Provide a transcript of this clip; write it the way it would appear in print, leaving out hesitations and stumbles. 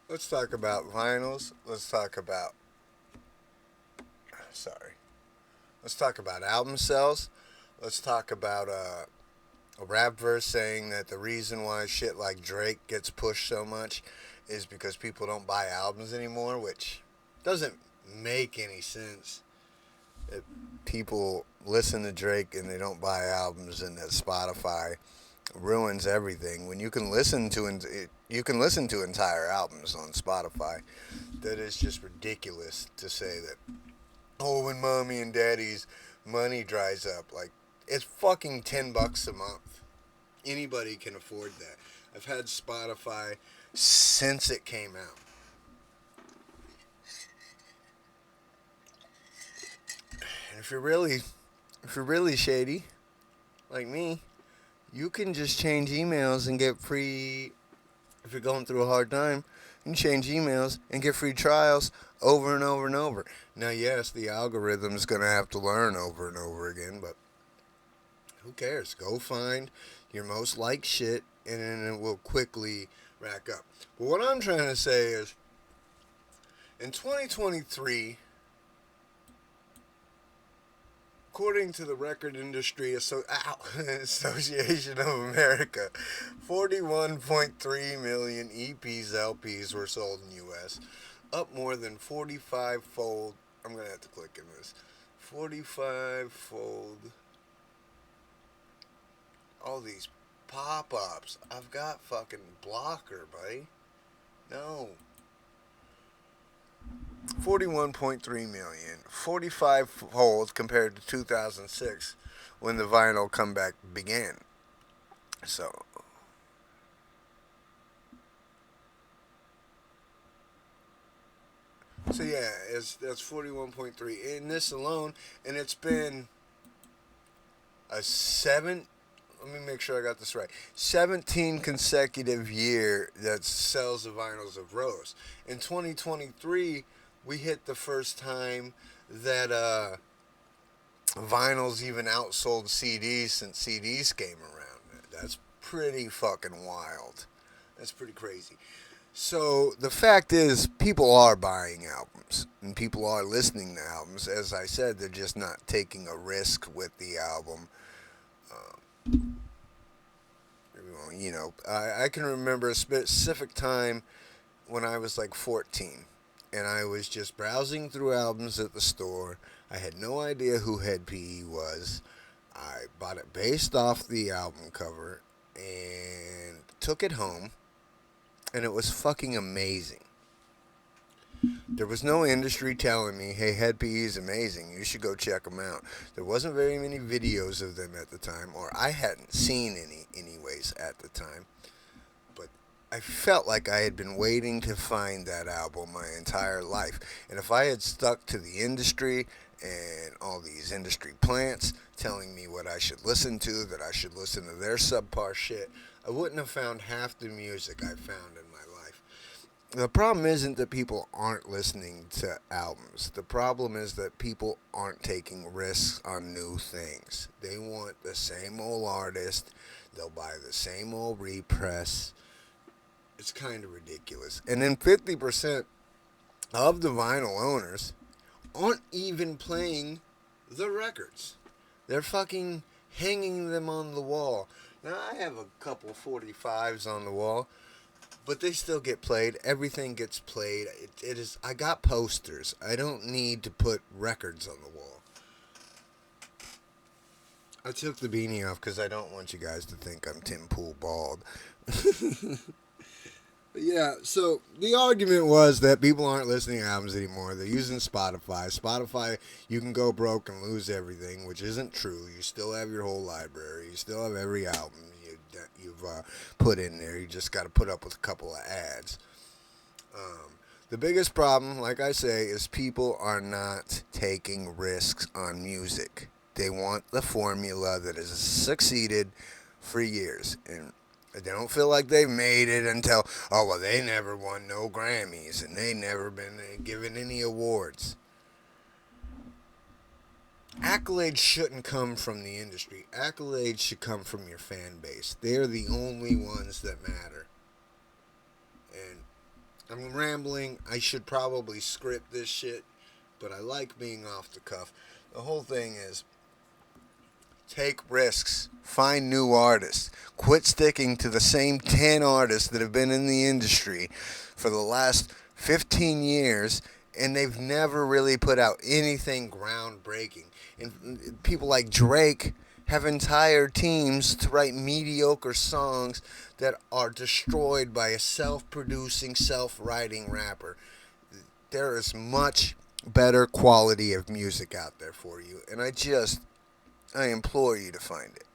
Let's talk about vinyls. Let's talk about, sorry. Let's talk about album sales. Let's talk about a rap verse saying that the reason why shit like Drake gets pushed so much is because people don't buy albums anymore, which doesn't make any sense. It, people listen to Drake and they don't buy albums, and that Spotify ruins everything. When you can listen to entire albums on Spotify. That is just ridiculous to say that. Oh, when mommy and daddy's money dries up, like it's fucking $10 a month. Anybody can afford that. I've had Spotify since it came out. And if you're really shady like me, you can just change emails and get free. If you're going through a hard time, you can change emails and get free trials over and over and over. Now, yes, the algorithm's gonna have to learn over and over again, but who cares? Go find your most liked shit, and then it will quickly rack up. But what I'm trying to say is, in 2023, according to the Record Industry Association of America, 41.3 million EPs, LPs were sold in U.S., up more than 45 fold. I'm going to have to click in this. 45 fold. All these pop ups. I've got fucking blocker, buddy. No. 41.3 million. 45 fold compared to 2006 when the vinyl comeback began. So, so yeah, that's 41.3 in this alone, and it's been a seven. Let me make sure I got this right. 17 consecutive year that sales of vinyls have rose. In 2023, we hit the first time that vinyls even outsold CDs since CDs came around. That's pretty fucking wild. That's pretty crazy. So the fact is, people are buying albums and people are listening to albums. As I said, they're just not taking a risk with the album. I can remember a specific time when I was like 14 and I was just browsing through albums at the store. I had no idea who Head PE was. I bought it based off the album cover and took it home, and it was fucking amazing. There was no industry telling me, hey, Head PE is amazing. You should go check them out. There wasn't very many videos of them at the time, or I hadn't seen any, anyways, at the time. But I felt like I had been waiting to find that album my entire life. And if I had stuck to the industry and all these industry plants telling me what I should listen to, that I should listen to their subpar shit, I wouldn't have found half the music I found in my life. The problem isn't that people aren't listening to albums. The problem is that people aren't taking risks on new things. They want the same old artist. They'll buy the same old repress. It's kind of ridiculous. And then 50% of the vinyl owners aren't even playing the records. They're fucking hanging them on the wall. Now, I have a couple 45s on the wall, but they still get played. Everything gets played. It is. I got posters. I don't need to put records on the wall. I took the beanie off because I don't want you guys to think I'm Tim Pool bald. Yeah, so the argument was that people aren't listening to albums anymore. They're using Spotify. Spotify, you can go broke and lose everything, which isn't true. You still have your whole library. You still have every album that you've put in there. You just got to put up with a couple of ads. The biggest problem, like I say, is people are not taking risks on music. They want the formula that has succeeded for years. And they don't feel like they've made it until, oh, well, they never won no Grammys and they never been given any awards. Accolades shouldn't come from the industry. Accolades should come from your fan base. They're the only ones that matter. And I'm rambling. I should probably script this shit, but I like being off the cuff. The whole thing is take risks, find new artists, quit sticking to the same 10 artists that have been in the industry for the last 15 years and they've never really put out anything groundbreaking. And people like Drake have entire teams to write mediocre songs that are destroyed by a self-producing, self-writing rapper. There is much better quality of music out there for you, and I implore you to find it.